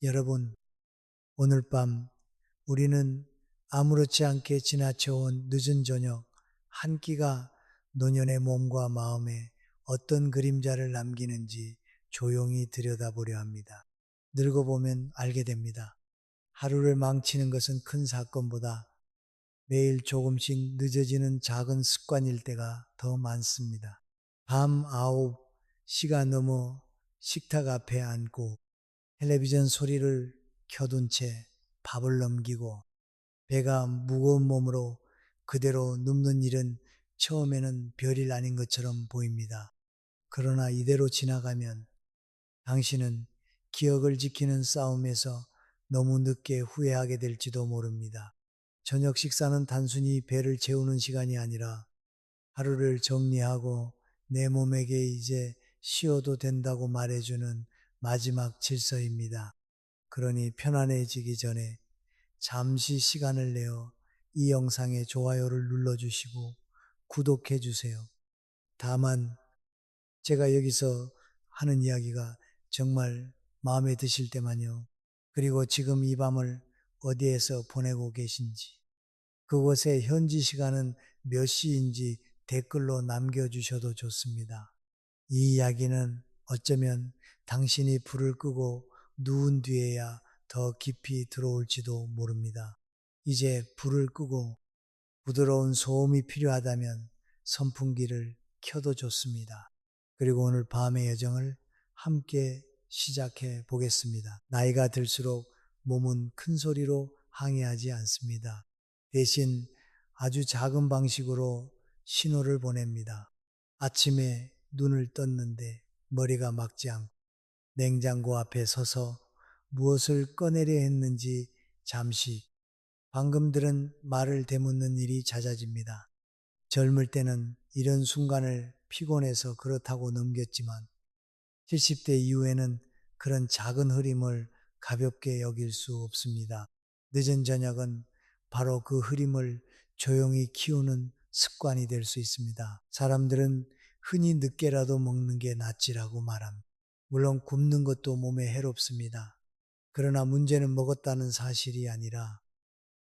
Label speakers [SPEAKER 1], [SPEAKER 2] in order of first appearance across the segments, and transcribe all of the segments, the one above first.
[SPEAKER 1] 여러분, 오늘 밤 우리는 아무렇지 않게 지나쳐온 늦은 저녁 한 끼가 노년의 몸과 마음에 어떤 그림자를 남기는지 조용히 들여다보려 합니다. 늙어보면 알게 됩니다. 하루를 망치는 것은 큰 사건보다 매일 조금씩 늦어지는 작은 습관일 때가 더 많습니다. 밤 9시가 넘어 식탁 앞에 앉고 텔레비전 소리를 켜둔 채 밥을 넘기고 배가 무거운 몸으로 그대로 눕는 일은 처음에는 별일 아닌 것처럼 보입니다. 그러나 이대로 지나가면 당신은 기억을 지키는 싸움에서 너무 늦게 후회하게 될지도 모릅니다. 저녁 식사는 단순히 배를 채우는 시간이 아니라 하루를 정리하고 내 몸에게 이제 쉬어도 된다고 말해주는 마지막 질서입니다. 그러니 편안해지기 전에 잠시 시간을 내어 이 영상에 좋아요를 눌러주시고 구독해 주세요. 다만 제가 여기서 하는 이야기가 정말 마음에 드실 때만요. 그리고 지금 이 밤을 어디에서 보내고 계신지, 그곳의 현지 시간은 몇 시인지 댓글로 남겨주셔도 좋습니다. 이 이야기는 어쩌면 당신이 불을 끄고 누운 뒤에야 더 깊이 들어올지도 모릅니다. 이제 불을 끄고 부드러운 소음이 필요하다면 선풍기를 켜도 좋습니다. 그리고 오늘 밤의 여정을 함께 시작해 보겠습니다. 나이가 들수록 몸은 큰 소리로 항의하지 않습니다. 대신 아주 작은 방식으로 신호를 보냅니다. 아침에 눈을 떴는데 머리가 막지 않고 냉장고 앞에 서서 무엇을 꺼내려 했는지 잠시 방금 들은 말을 되묻는 일이 잦아집니다. 젊을 때는 이런 순간을 피곤해서 그렇다고 넘겼지만 70대 이후에는 그런 작은 흐림을 가볍게 여길 수 없습니다. 늦은 저녁은 바로 그 흐림을 조용히 키우는 습관이 될 수 있습니다. 사람들은 흔히 늦게라도 먹는 게 낫지라고 말합니다. 물론 굶는 것도 몸에 해롭습니다. 그러나 문제는 먹었다는 사실이 아니라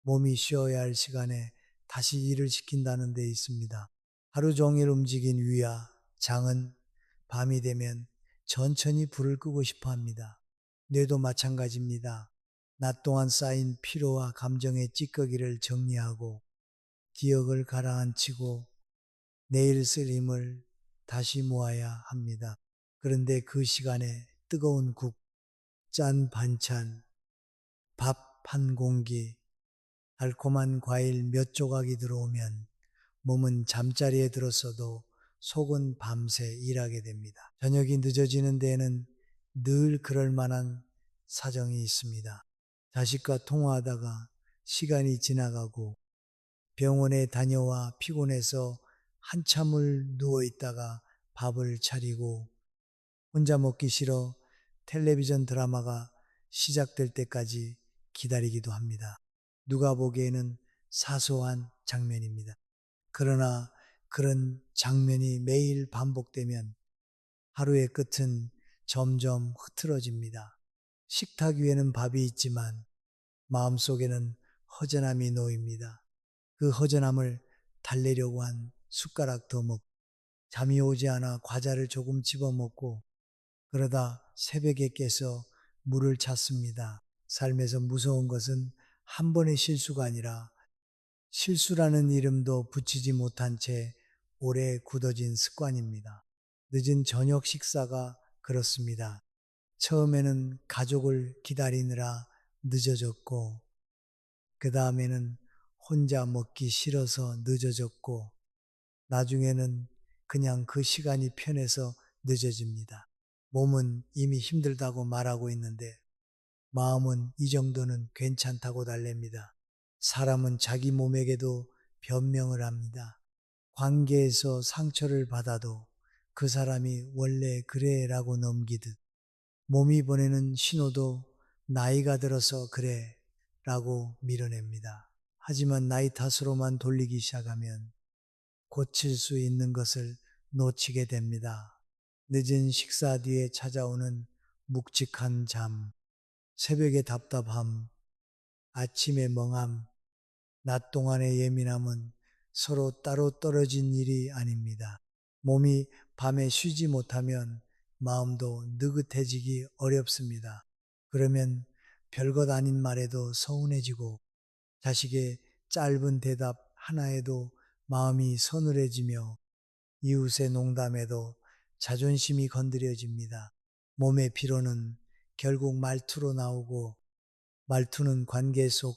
[SPEAKER 1] 몸이 쉬어야 할 시간에 다시 일을 시킨다는 데 있습니다. 하루 종일 움직인 위와 장은 밤이 되면 천천히 불을 끄고 싶어 합니다. 뇌도 마찬가지입니다. 낮 동안 쌓인 피로와 감정의 찌꺼기를 정리하고 기억을 가라앉히고 내일 쓸 힘을 다시 모아야 합니다. 그런데 그 시간에 뜨거운 국, 짠 반찬, 밥 한 공기, 달콤한 과일 몇 조각이 들어오면 몸은 잠자리에 들었어도 속은 밤새 일하게 됩니다. 저녁이 늦어지는 데에는 늘 그럴 만한 사정이 있습니다. 자식과 통화하다가 시간이 지나가고 병원에 다녀와 피곤해서 한참을 누워있다가 밥을 차리고 혼자 먹기 싫어 텔레비전 드라마가 시작될 때까지 기다리기도 합니다. 누가 보기에는 사소한 장면입니다. 그러나 그런 장면이 매일 반복되면 하루의 끝은 점점 흐트러집니다. 식탁 위에는 밥이 있지만 마음속에는 허전함이 놓입니다. 그 허전함을 달래려고 한 숟가락 더 먹고 잠이 오지 않아 과자를 조금 집어먹고 그러다 새벽에 깨서 물을 찾습니다. 삶에서 무서운 것은 한 번의 실수가 아니라 실수라는 이름도 붙이지 못한 채 오래 굳어진 습관입니다. 늦은 저녁 식사가 그렇습니다. 처음에는 가족을 기다리느라 늦어졌고, 그 다음에는 혼자 먹기 싫어서 늦어졌고, 나중에는 그냥 그 시간이 편해서 늦어집니다. 몸은 이미 힘들다고 말하고 있는데 마음은 이 정도는 괜찮다고 달랩니다. 사람은 자기 몸에게도 변명을 합니다. 관계에서 상처를 받아도 그 사람이 원래 그래 라고 넘기듯 몸이 보내는 신호도 나이가 들어서 그래 라고 밀어냅니다. 하지만 나이 탓으로만 돌리기 시작하면 고칠 수 있는 것을 놓치게 됩니다. 늦은 식사 뒤에 찾아오는 묵직한 잠, 새벽의 답답함, 아침의 멍함, 낮 동안의 예민함은 서로 따로 떨어진 일이 아닙니다. 몸이 밤에 쉬지 못하면 마음도 느긋해지기 어렵습니다. 그러면 별것 아닌 말에도 서운해지고 자식의 짧은 대답 하나에도 마음이 서늘해지며 이웃의 농담에도 자존심이 건드려집니다. 몸의 피로는 결국 말투로 나오고 말투는 관계 속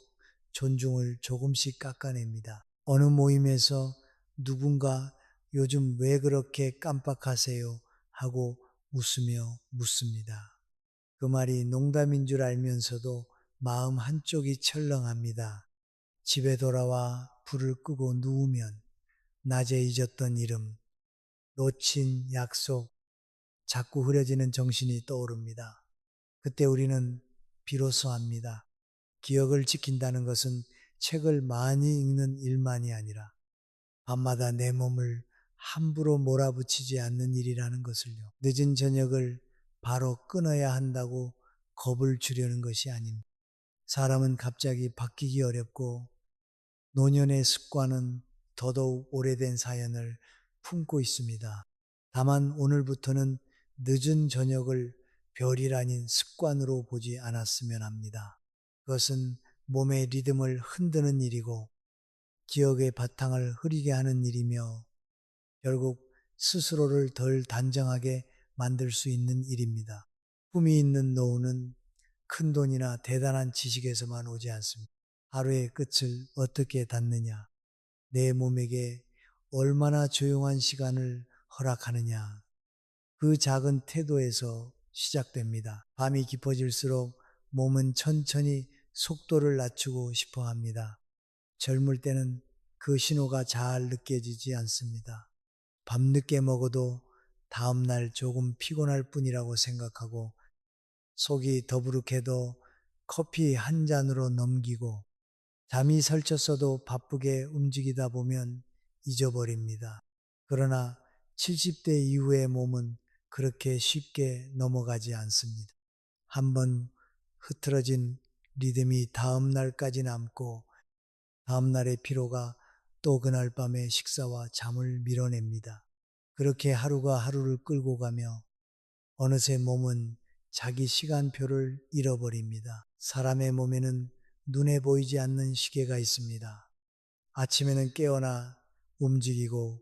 [SPEAKER 1] 존중을 조금씩 깎아냅니다. 어느 모임에서 누군가 요즘 왜 그렇게 깜빡하세요? 하고 웃으며 묻습니다. 그 말이 농담인 줄 알면서도 마음 한쪽이 철렁합니다. 집에 돌아와 불을 끄고 누우면 낮에 잊었던 이름, 놓친 약속, 자꾸 흐려지는 정신이 떠오릅니다. 그때 우리는 비로소 합니다. 기억을 지킨다는 것은 책을 많이 읽는 일만이 아니라 밤마다 내 몸을 함부로 몰아붙이지 않는 일이라는 것을요. 늦은 저녁을 바로 끊어야 한다고 겁을 주려는 것이 아닙니다. 사람은 갑자기 바뀌기 어렵고 노년의 습관은 더더욱 오래된 사연을 품고 있습니다. 다만 오늘부터는 늦은 저녁을 별일 아닌 습관으로 보지 않았으면 합니다. 그것은 몸의 리듬을 흔드는 일이고 기억의 바탕을 흐리게 하는 일이며 결국 스스로를 덜 단정하게 만들 수 있는 일입니다. 꿈이 있는 노후는 큰 돈이나 대단한 지식에서만 오지 않습니다. 하루의 끝을 어떻게 닫느냐, 내 몸에게 얼마나 조용한 시간을 허락하느냐, 그 작은 태도에서 시작됩니다. 밤이 깊어질수록 몸은 천천히 속도를 낮추고 싶어 합니다. 젊을 때는 그 신호가 잘 느껴지지 않습니다. 밤늦게 먹어도 다음날 조금 피곤할 뿐이라고 생각하고 속이 더부룩해도 커피 한 잔으로 넘기고 잠이 설쳤어도 바쁘게 움직이다 보면 잊어버립니다. 그러나 70대 이후의 몸은 그렇게 쉽게 넘어가지 않습니다. 한번 흐트러진 리듬이 다음 날까지 남고 다음 날의 피로가 또 그날 밤의 식사와 잠을 밀어냅니다. 그렇게 하루가 하루를 끌고 가며 어느새 몸은 자기 시간표를 잃어버립니다. 사람의 몸에는 눈에 보이지 않는 시계가 있습니다. 아침에는 깨어나 움직이고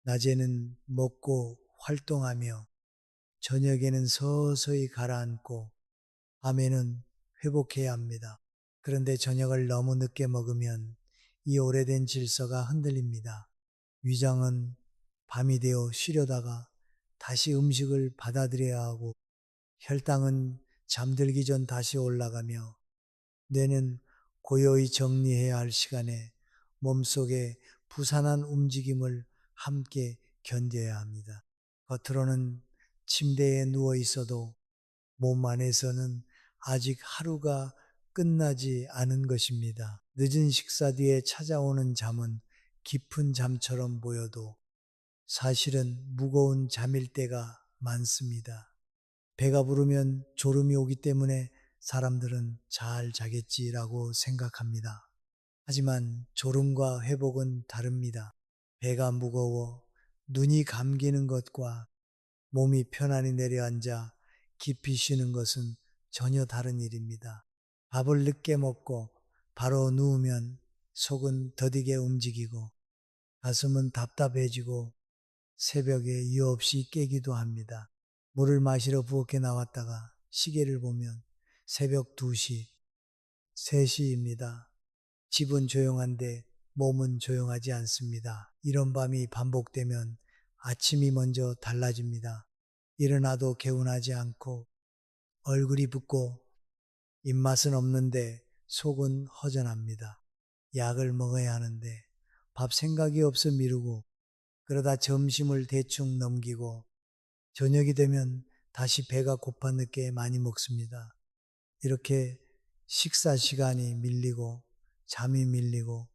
[SPEAKER 1] 낮에는 먹고 활동하며 저녁에는 서서히 가라앉고 밤에는 회복해야 합니다. 그런데 저녁을 너무 늦게 먹으면 이 오래된 질서가 흔들립니다. 위장은 밤이 되어 쉬려다가 다시 음식을 받아들여야 하고 혈당은 잠들기 전 다시 올라가며 뇌는 고요히 정리해야 할 시간에 몸속의 부산한 움직임을 함께 견뎌야 합니다. 겉으로는 침대에 누워 있어도 몸 안에서는 아직 하루가 끝나지 않은 것입니다. 늦은 식사 뒤에 찾아오는 잠은 깊은 잠처럼 보여도 사실은 무거운 잠일 때가 많습니다. 배가 부르면 졸음이 오기 때문에 사람들은 잘 자겠지라고 생각합니다. 하지만 졸음과 회복은 다릅니다. 배가 무거워 눈이 감기는 것과 몸이 편안히 내려앉아 깊이 쉬는 것은 전혀 다른 일입니다. 밥을 늦게 먹고 바로 누우면 속은 더디게 움직이고 가슴은 답답해지고 새벽에 이유 없이 깨기도 합니다. 물을 마시러 부엌에 나왔다가 시계를 보면 새벽 2시, 3시입니다. 집은 조용한데 몸은 조용하지 않습니다. 이런 밤이 반복되면 아침이 먼저 달라집니다. 일어나도 개운하지 않고 얼굴이 붓고 입맛은 없는데 속은 허전합니다. 약을 먹어야 하는데 밥 생각이 없어 미루고 그러다 점심을 대충 넘기고 저녁이 되면 다시 배가 고파 늦게 많이 먹습니다. 이렇게 식사 시간이 밀리고 잠이 밀리고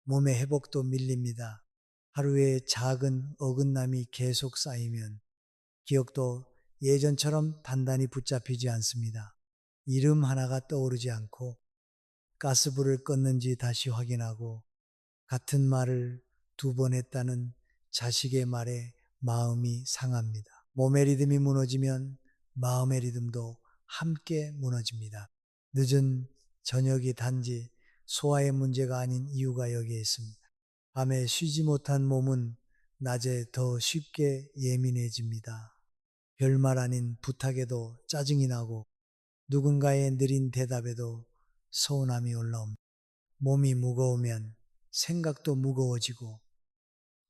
[SPEAKER 1] 몸의 회복도 밀립니다. 하루에 작은 어긋남이 계속 쌓이면 기억도 예전처럼 단단히 붙잡히지 않습니다. 이름 하나가 떠오르지 않고 가스불을 껐는지 다시 확인하고 같은 말을 두 번 했다는 자식의 말에 마음이 상합니다. 몸의 리듬이 무너지면 마음의 리듬도 함께 무너집니다. 늦은 저녁이 단지 소화의 문제가 아닌 이유가 여기에 있습니다. 밤에 쉬지 못한 몸은 낮에 더 쉽게 예민해집니다. 별말 아닌 부탁에도 짜증이 나고 누군가의 느린 대답에도 서운함이 올라옵니다. 몸이 무거우면 생각도 무거워지고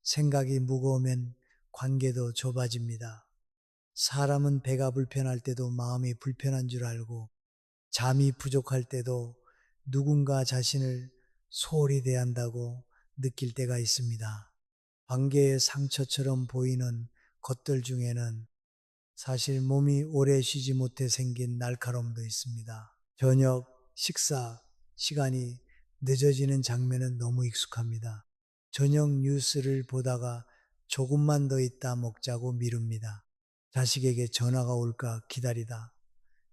[SPEAKER 1] 생각이 무거우면 관계도 좁아집니다. 사람은 배가 불편할 때도 마음이 불편한 줄 알고 잠이 부족할 때도 누군가 자신을 소홀히 대한다고 느낄 때가 있습니다. 관계의 상처처럼 보이는 것들 중에는 사실 몸이 오래 쉬지 못해 생긴 날카로움도 있습니다. 저녁 식사 시간이 늦어지는 장면은 너무 익숙합니다. 저녁 뉴스를 보다가 조금만 더 있다 먹자고 미룹니다. 자식에게 전화가 올까 기다리다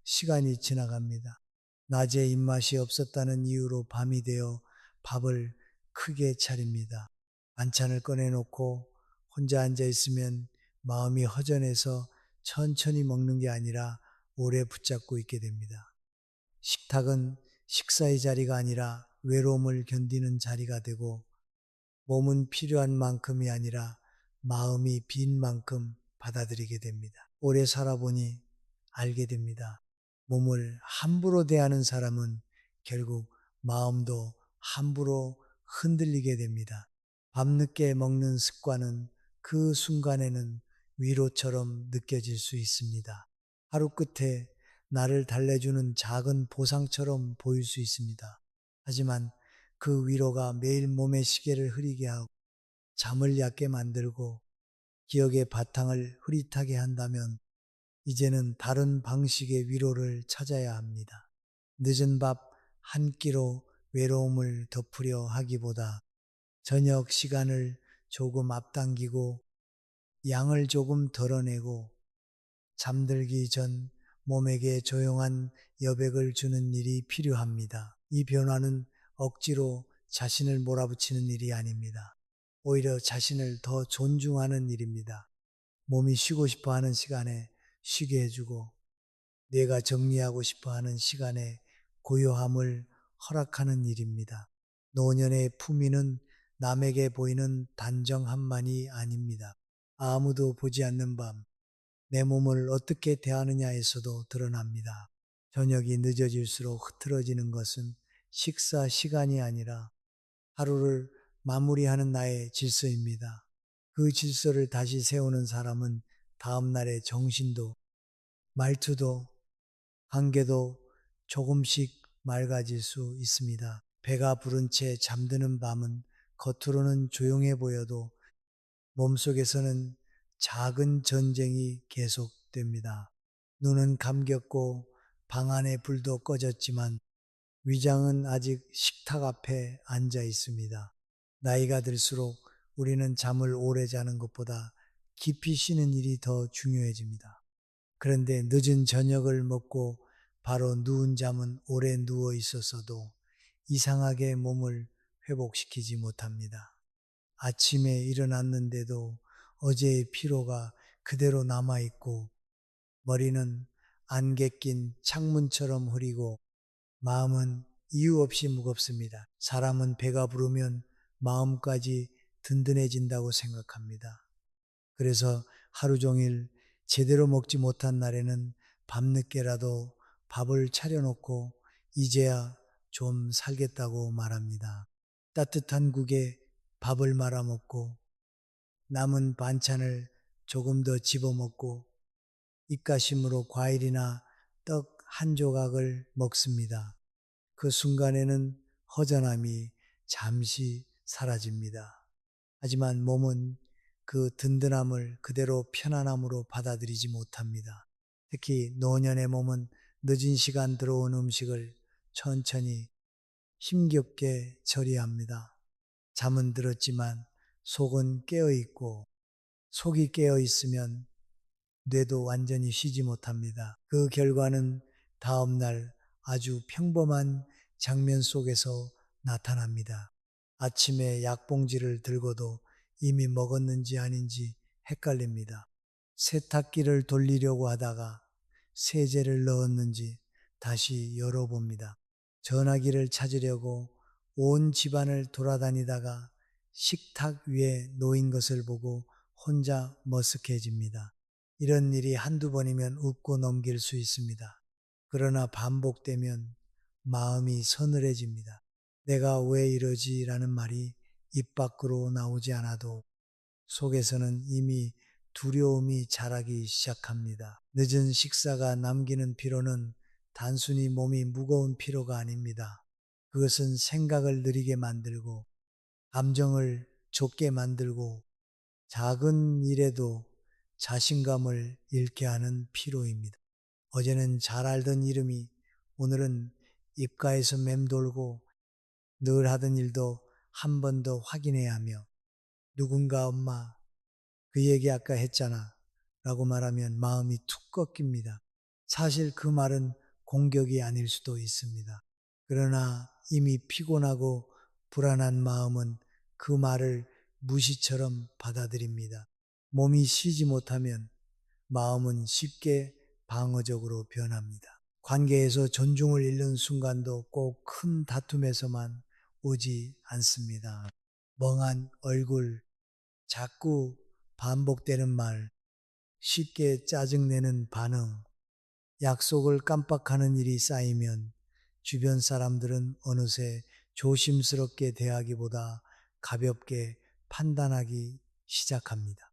[SPEAKER 1] 시간이 지나갑니다. 낮에 입맛이 없었다는 이유로 밤이 되어 밥을 크게 차립니다. 반찬을 꺼내놓고 혼자 앉아 있으면 마음이 허전해서 천천히 먹는 게 아니라 오래 붙잡고 있게 됩니다. 식탁은 식사의 자리가 아니라 외로움을 견디는 자리가 되고 몸은 필요한 만큼이 아니라 마음이 빈 만큼 받아들이게 됩니다. 오래 살아보니 알게 됩니다. 몸을 함부로 대하는 사람은 결국 마음도 함부로 흔들리게 됩니다. 밤늦게 먹는 습관은 그 순간에는 위로처럼 느껴질 수 있습니다. 하루 끝에 나를 달래주는 작은 보상처럼 보일 수 있습니다. 하지만 그 위로가 매일 몸의 시계를 흐리게 하고 잠을 얕게 만들고 기억의 바탕을 흐릿하게 한다면 이제는 다른 방식의 위로를 찾아야 합니다. 늦은 밥 한 끼로 외로움을 덮으려 하기보다 저녁 시간을 조금 앞당기고 양을 조금 덜어내고 잠들기 전 몸에게 조용한 여백을 주는 일이 필요합니다. 이 변화는 억지로 자신을 몰아붙이는 일이 아닙니다. 오히려 자신을 더 존중하는 일입니다. 몸이 쉬고 싶어 하는 시간에 쉬게 해주고 뇌가 정리하고 싶어 하는 시간에 고요함을 허락하는 일입니다. 노년의 품위는 남에게 보이는 단정함만이 아닙니다. 아무도 보지 않는 밤, 내 몸을 어떻게 대하느냐에서도 드러납니다. 저녁이 늦어질수록 흐트러지는 것은 식사 시간이 아니라 하루를 마무리하는 나의 질서입니다. 그 질서를 다시 세우는 사람은 다음날의 정신도 말투도 관계도 조금씩 맑아질 수 있습니다. 배가 부른 채 잠드는 밤은 겉으로는 조용해 보여도 몸속에서는 작은 전쟁이 계속됩니다. 눈은 감겼고 방 안의 불도 꺼졌지만 위장은 아직 식탁 앞에 앉아 있습니다. 나이가 들수록 우리는 잠을 오래 자는 것보다 깊이 쉬는 일이 더 중요해집니다. 그런데 늦은 저녁을 먹고 바로 누운 잠은 오래 누워 있었어도 이상하게 몸을 회복시키지 못합니다. 아침에 일어났는데도 어제의 피로가 그대로 남아있고 머리는 안개 낀 창문처럼 흐리고 마음은 이유 없이 무겁습니다. 사람은 배가 부르면 마음까지 든든해진다고 생각합니다. 그래서 하루 종일 제대로 먹지 못한 날에는 밤늦게라도 밥을 차려놓고 이제야 좀 살겠다고 말합니다. 따뜻한 국에 밥을 말아 먹고 남은 반찬을 조금 더 집어먹고 입가심으로 과일이나 떡 한 조각을 먹습니다. 그 순간에는 허전함이 잠시 사라집니다. 하지만 몸은 그 든든함을 그대로 편안함으로 받아들이지 못합니다. 특히 노년의 몸은 늦은 시간 들어온 음식을 천천히 힘겹게 처리합니다. 잠은 들었지만 속은 깨어있고 속이 깨어있으면 뇌도 완전히 쉬지 못합니다. 그 결과는 다음 날 아주 평범한 장면 속에서 나타납니다. 아침에 약봉지를 들고도 이미 먹었는지 아닌지 헷갈립니다. 세탁기를 돌리려고 하다가 세제를 넣었는지 다시 열어봅니다. 전화기를 찾으려고 온 집안을 돌아다니다가 식탁 위에 놓인 것을 보고 혼자 머쓱해집니다. 이런 일이 한두 번이면 웃고 넘길 수 있습니다. 그러나 반복되면 마음이 서늘해집니다. 내가 왜 이러지? 라는 말이 입 밖으로 나오지 않아도 속에서는 이미 두려움이 자라기 시작합니다. 늦은 식사가 남기는 피로는 단순히 몸이 무거운 피로가 아닙니다. 그것은 생각을 느리게 만들고 감정을 좁게 만들고 작은 일에도 자신감을 잃게 하는 피로입니다. 어제는 잘 알던 이름이 오늘은 입가에서 맴돌고 늘 하던 일도 한 번 더 확인해야 하며 누군가 엄마 그 얘기 아까 했잖아 라고 말하면 마음이 툭 꺾입니다. 사실 그 말은 공격이 아닐 수도 있습니다. 그러나 이미 피곤하고 불안한 마음은 그 말을 무시처럼 받아들입니다. 몸이 쉬지 못하면 마음은 쉽게 방어적으로 변합니다. 관계에서 존중을 잃는 순간도 꼭 큰 다툼에서만 오지 않습니다. 멍한 얼굴, 자꾸 반복되는 말, 쉽게 짜증내는 반응, 약속을 깜빡하는 일이 쌓이면 주변 사람들은 어느새 조심스럽게 대하기보다 가볍게 판단하기 시작합니다.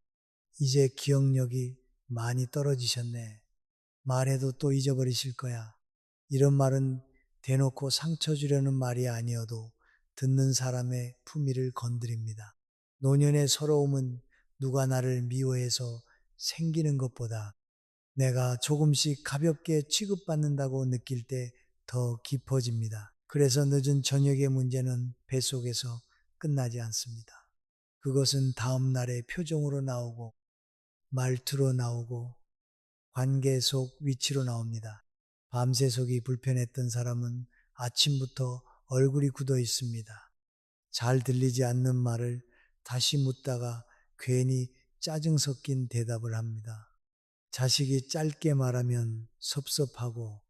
[SPEAKER 1] 이제 기억력이 많이 떨어지셨네. 말해도 또 잊어버리실 거야. 이런 말은 대놓고 상처 주려는 말이 아니어도 듣는 사람의 품위를 건드립니다. 노년의 서러움은 누가 나를 미워해서 생기는 것보다 내가 조금씩 가볍게 취급받는다고 느낄 때 더 깊어집니다. 그래서 늦은 저녁의 문제는 뱃속에서 끝나지 않습니다. 그것은 다음 날의 표정으로 나오고 말투로 나오고 관계 속 위치로 나옵니다. 밤새 속이 불편했던 사람은 아침부터 얼굴이 굳어 있습니다. 잘 들리지 않는 말을 다시 묻다가 괜히 짜증 섞인 대답을 합니다. 자식이 짧게 말하면 섭섭하고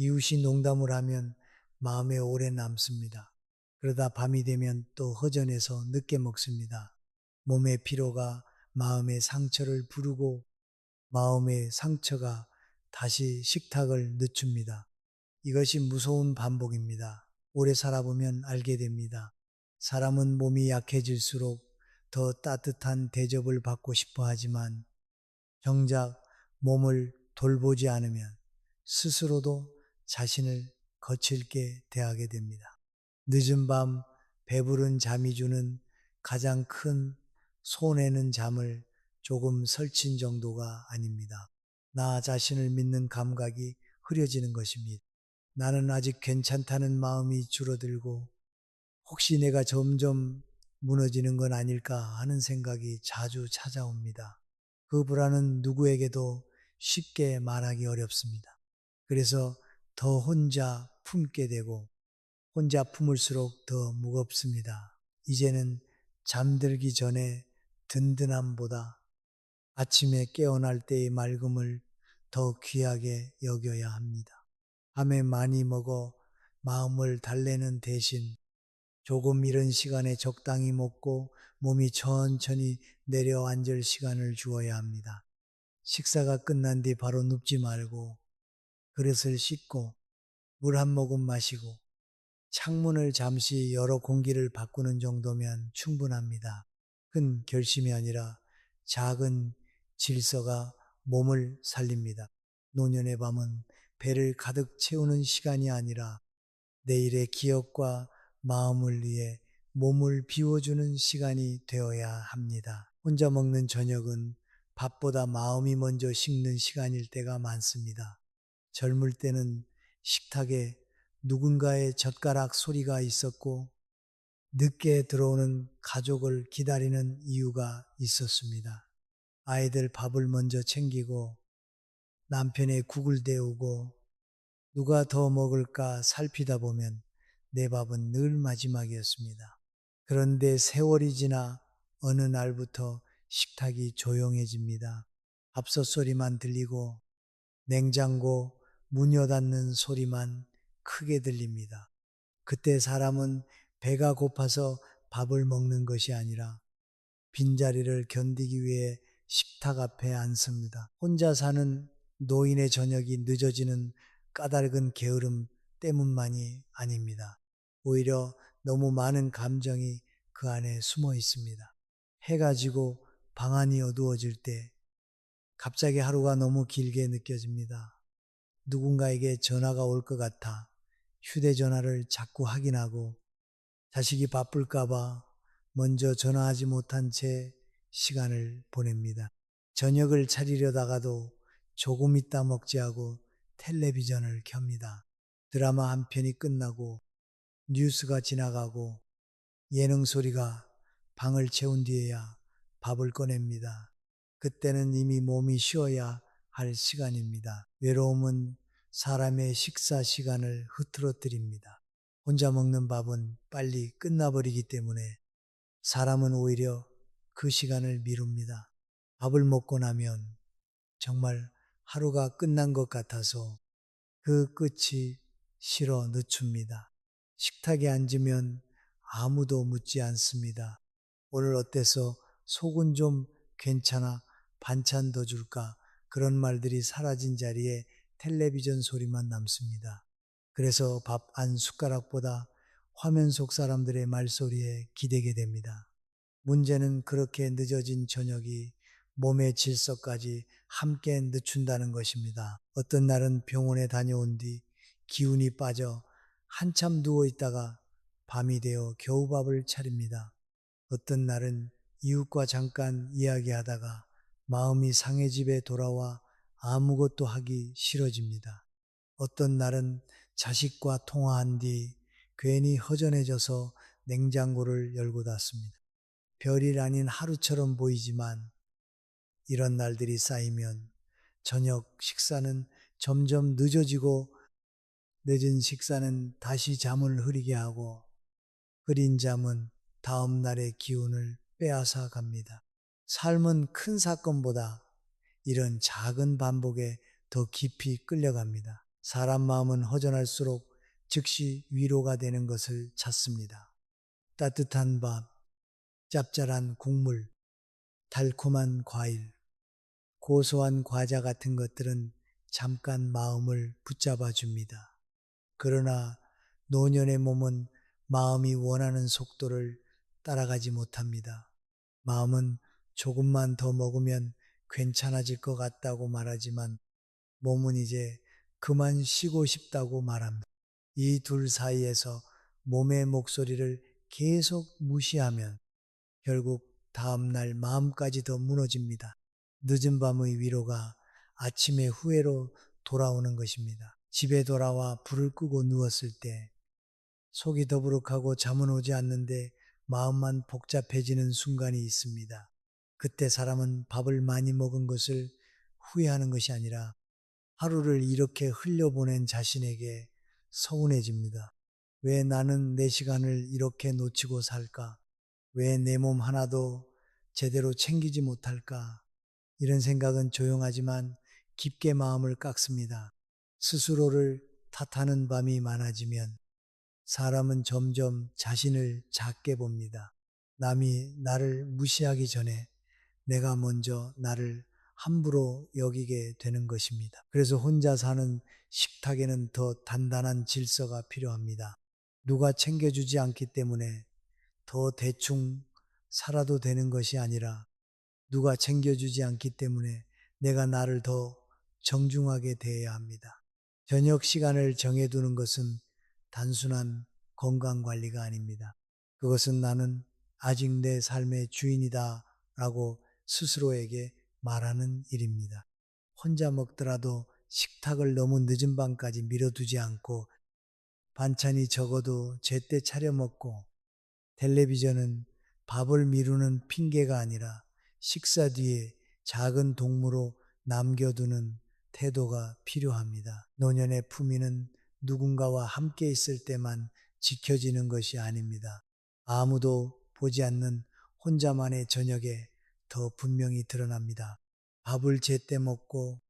[SPEAKER 1] 이웃이 농담을 하면 마음에 오래 남습니다. 그러다 밤이 되면 또 허전해서 늦게 먹습니다. 몸의 피로가 마음의 상처를 부르고 마음의 상처가 다시 식탁을 늦춥니다. 이것이 무서운 반복입니다. 오래 살아보면 알게 됩니다. 사람은 몸이 약해질수록 더 따뜻한 대접을 받고 싶어 하지만 정작 몸을 돌보지 않으면 스스로도 자신을 거칠게 대하게 됩니다. 늦은 밤 배부른 잠이 주는 가장 큰 손해는 잠을 조금 설친 정도가 아닙니다. 나 자신을 믿는 감각이 흐려지는 것입니다. 나는 아직 괜찮다는 마음이 줄어들고 혹시 내가 점점 무너지는 건 아닐까 하는 생각이 자주 찾아옵니다. 그 불안은 누구에게도 쉽게 말하기 어렵습니다. 그래서 더 혼자 품게 되고 혼자 품을수록 더 무겁습니다. 이제는 잠들기 전에 든든함보다 아침에 깨어날 때의 맑음을 더 귀하게 여겨야 합니다. 밤에 많이 먹어 마음을 달래는 대신 조금 이른 시간에 적당히 먹고 몸이 천천히 내려앉을 시간을 주어야 합니다. 식사가 끝난 뒤 바로 눕지 말고 그릇을 씻고 물 한 모금 마시고 창문을 잠시 열어 공기를 바꾸는 정도면 충분합니다. 큰 결심이 아니라 작은 질서가 몸을 살립니다. 노년의 밤은 배를 가득 채우는 시간이 아니라 내일의 기억과 마음을 위해 몸을 비워주는 시간이 되어야 합니다. 혼자 먹는 저녁은 밥보다 마음이 먼저 식는 시간일 때가 많습니다. 젊을 때는 식탁에 누군가의 젓가락 소리가 있었고 늦게 들어오는 가족을 기다리는 이유가 있었습니다. 아이들 밥을 먼저 챙기고 남편의 국을 데우고 누가 더 먹을까 살피다 보면 내 밥은 늘 마지막이었습니다. 그런데 세월이 지나 어느 날부터 식탁이 조용해집니다. 밥솥 소리만 들리고 냉장고 문 여닫는 소리만 크게 들립니다. 그때 사람은 배가 고파서 밥을 먹는 것이 아니라 빈자리를 견디기 위해 식탁 앞에 앉습니다. 혼자 사는 노인의 저녁이 늦어지는 까닭은 게으름 때문만이 아닙니다. 오히려 너무 많은 감정이 그 안에 숨어 있습니다. 해가 지고 방안이 어두워질 때 갑자기 하루가 너무 길게 느껴집니다. 누군가에게 전화가 올 것 같아 휴대전화를 자꾸 확인하고 자식이 바쁠까봐 먼저 전화하지 못한 채 시간을 보냅니다. 저녁을 차리려다가도 조금 있다 먹지 하고 텔레비전을 켭니다. 드라마 한 편이 끝나고 뉴스가 지나가고 예능 소리가 방을 채운 뒤에야 밥을 꺼냅니다. 그때는 이미 몸이 쉬어야 할 시간입니다. 외로움은 사람의 식사 시간을 흐트러뜨립니다. 혼자 먹는 밥은 빨리 끝나버리기 때문에 사람은 오히려 그 시간을 미룹니다. 밥을 먹고 나면 정말 하루가 끝난 것 같아서 그 끝이 싫어 늦춥니다. 식탁에 앉으면 아무도 묻지 않습니다. 오늘 어때서? 속은 좀 괜찮아? 반찬 더 줄까? 그런 말들이 사라진 자리에 텔레비전 소리만 남습니다. 그래서 밥 한 숟가락보다 화면 속 사람들의 말소리에 기대게 됩니다. 문제는 그렇게 늦어진 저녁이 몸의 질서까지 함께 늦춘다는 것입니다. 어떤 날은 병원에 다녀온 뒤 기운이 빠져 한참 누워 있다가 밤이 되어 겨우 밥을 차립니다. 어떤 날은 이웃과 잠깐 이야기하다가 마음이 상해 집에 돌아와 아무것도 하기 싫어집니다. 어떤 날은 자식과 통화한 뒤 괜히 허전해져서 냉장고를 열고 닫습니다. 별일 아닌 하루처럼 보이지만 이런 날들이 쌓이면 저녁 식사는 점점 늦어지고 늦은 식사는 다시 잠을 흐리게 하고 흐린 잠은 다음 날의 기운을 빼앗아 갑니다. 삶은 큰 사건보다 이런 작은 반복에 더 깊이 끌려갑니다. 사람 마음은 허전할수록 즉시 위로가 되는 것을 찾습니다. 따뜻한 밥, 짭짤한 국물, 달콤한 과일, 고소한 과자 같은 것들은 잠깐 마음을 붙잡아 줍니다. 그러나 노년의 몸은 마음이 원하는 속도를 따라가지 못합니다. 마음은 조금만 더 먹으면 괜찮아질 것 같다고 말하지만 몸은 이제 그만 쉬고 싶다고 말합니다. 이 둘 사이에서 몸의 목소리를 계속 무시하면 결국 다음날 마음까지 더 무너집니다. 늦은 밤의 위로가 아침의 후회로 돌아오는 것입니다. 집에 돌아와 불을 끄고 누웠을 때 속이 더부룩하고 잠은 오지 않는데 마음만 복잡해지는 순간이 있습니다. 그때 사람은 밥을 많이 먹은 것을 후회하는 것이 아니라 하루를 이렇게 흘려보낸 자신에게 서운해집니다. 왜 나는 내 시간을 이렇게 놓치고 살까? 왜 내 몸 하나도 제대로 챙기지 못할까? 이런 생각은 조용하지만 깊게 마음을 깎습니다. 스스로를 탓하는 밤이 많아지면 사람은 점점 자신을 작게 봅니다. 남이 나를 무시하기 전에 내가 먼저 나를 함부로 여기게 되는 것입니다. 그래서 혼자 사는 식탁에는 더 단단한 질서가 필요합니다. 누가 챙겨주지 않기 때문에 더 대충 살아도 되는 것이 아니라 누가 챙겨주지 않기 때문에 내가 나를 더 정중하게 대해야 합니다. 저녁 시간을 정해두는 것은 단순한 건강 관리가 아닙니다. 그것은 나는 아직 내 삶의 주인이다 라고 스스로에게 말하는 일입니다. 혼자 먹더라도 식탁을 너무 늦은 밤까지 미뤄두지 않고 반찬이 적어도 제때 차려 먹고 텔레비전은 밥을 미루는 핑계가 아니라 식사 뒤에 작은 동무로 남겨두는 태도가 필요합니다. 노년의 품위는 누군가와 함께 있을 때만 지켜지는 것이 아닙니다. 아무도 보지 않는 혼자만의 저녁에 더 분명히 드러납니다. 밥을 제때 먹고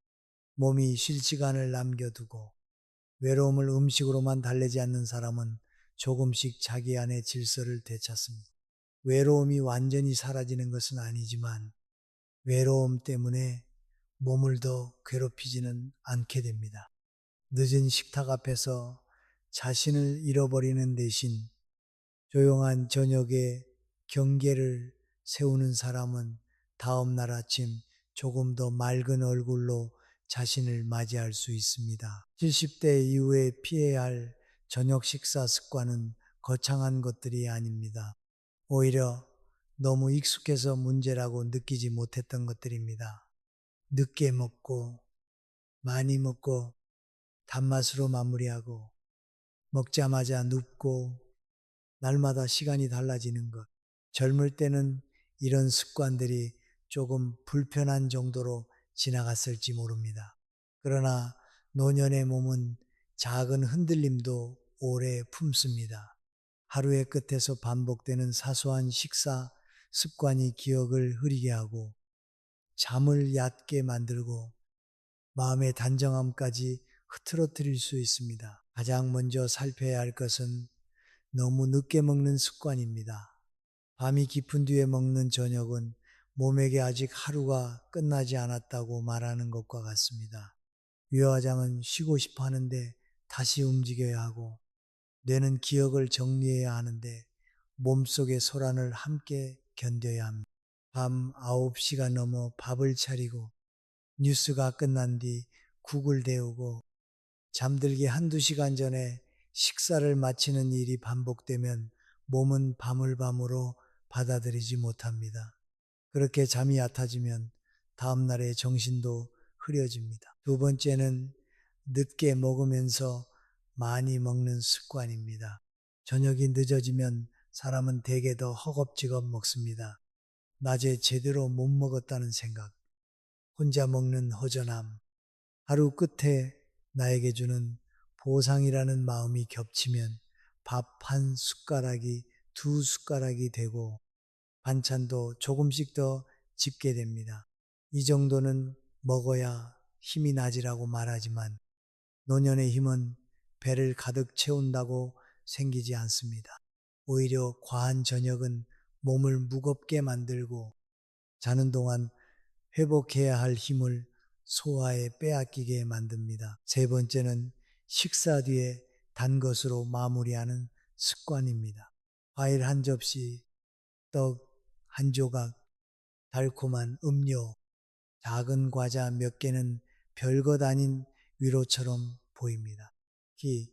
[SPEAKER 1] 몸이 쉴 시간을 남겨두고 외로움을 음식으로만 달래지 않는 사람은 조금씩 자기 안의 질서를 되찾습니다. 외로움이 완전히 사라지는 것은 아니지만 외로움 때문에 몸을 더 괴롭히지는 않게 됩니다. 늦은 식탁 앞에서 자신을 잃어버리는 대신 조용한 저녁에 경계를 세우는 사람은 다음 날 아침 조금 더 맑은 얼굴로 자신을 맞이할 수 있습니다. 70대 이후에 피해야 할 저녁 식사 습관은 거창한 것들이 아닙니다. 오히려 너무 익숙해서 문제라고 느끼지 못했던 것들입니다. 늦게 먹고 많이 먹고 단맛으로 마무리하고 먹자마자 눕고 날마다 시간이 달라지는 것. 젊을 때는 이런 습관들이 조금 불편한 정도로 지나갔을지 모릅니다. 그러나 노년의 몸은 작은 흔들림도 오래 품습니다. 하루의 끝에서 반복되는 사소한 식사 습관이 기억을 흐리게 하고 잠을 얕게 만들고 마음의 단정함까지 흐트러뜨릴 수 있습니다. 가장 먼저 살펴야 할 것은 너무 늦게 먹는 습관입니다. 밤이 깊은 뒤에 먹는 저녁은 몸에게 아직 하루가 끝나지 않았다고 말하는 것과 같습니다. 위화장은 쉬고 싶어 하는데 다시 움직여야 하고 뇌는 기억을 정리해야 하는데 몸속의 소란을 함께 견뎌야 합니다. 밤 9시가 넘어 밥을 차리고 뉴스가 끝난 뒤 국을 데우고 잠들기 한두 시간 전에 식사를 마치는 일이 반복되면 몸은 밤을 받아들이지 못합니다. 그렇게 잠이 얕아지면 다음날의 정신도 흐려집니다. 두 번째는 늦게 먹으면서 많이 먹는 습관입니다. 저녁이 늦어지면 사람은 대개 더 허겁지겁 먹습니다. 낮에 제대로 못 먹었다는 생각, 혼자 먹는 허전함, 하루 끝에 나에게 주는 보상이라는 마음이 겹치면 밥 한 숟가락이 두 숟가락이 되고 반찬도 조금씩 더 집게 됩니다. 이 정도는 먹어야 힘이 나지라고 말하지만 노년의 힘은 배를 가득 채운다고 생기지 않습니다. 오히려 과한 저녁은 몸을 무겁게 만들고 자는 동안 회복해야 할 힘을 소화에 빼앗기게 만듭니다. 세 번째는 식사 뒤에 단 것으로 마무리하는 습관입니다. 과일 한 접시, 떡 한 조각, 달콤한 음료, 작은 과자 몇 개는 별것 아닌 위로처럼 보입니다. 특히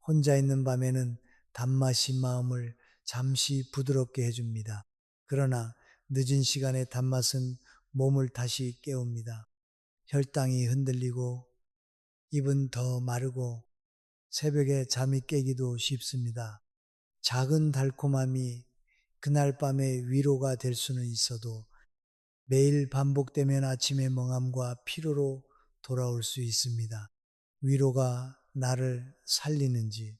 [SPEAKER 1] 혼자 있는 밤에는 단맛이 마음을 잠시 부드럽게 해줍니다. 그러나 늦은 시간의 단맛은 몸을 다시 깨웁니다. 혈당이 흔들리고 입은 더 마르고 새벽에 잠이 깨기도 쉽습니다. 작은 달콤함이 그날 밤의 위로가 될 수는 있어도 매일 반복되면 아침의 멍함과 피로로 돌아올 수 있습니다. 위로가 나를 살리는지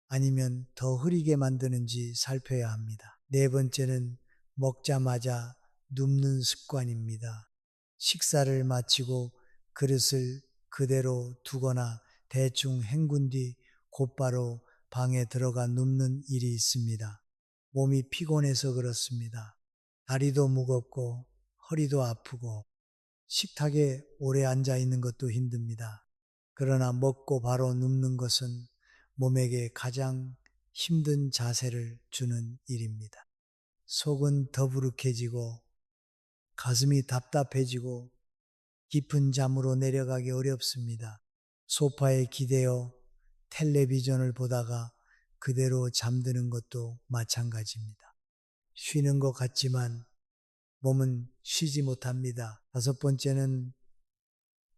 [SPEAKER 1] 아니면 더 흐리게 만드는지 살펴야 합니다. 네 번째는 먹자마자 눕는 습관입니다. 식사를 마치고 그릇을 그대로 두거나 대충 헹군 뒤 곧바로 방에 들어가 눕는 일이 있습니다. 몸이 피곤해서 그렇습니다. 다리도 무겁고 허리도 아프고 식탁에 오래 앉아 있는 것도 힘듭니다. 그러나 먹고 바로 눕는 것은 몸에게 가장 힘든 자세를 주는 일입니다. 속은 더부룩해지고 가슴이 답답해지고 깊은 잠으로 내려가기 어렵습니다. 소파에 기대어 텔레비전을 보다가 그대로 잠드는 것도 마찬가지입니다. 쉬는 것 같지만 몸은 쉬지 못합니다. 다섯 번째는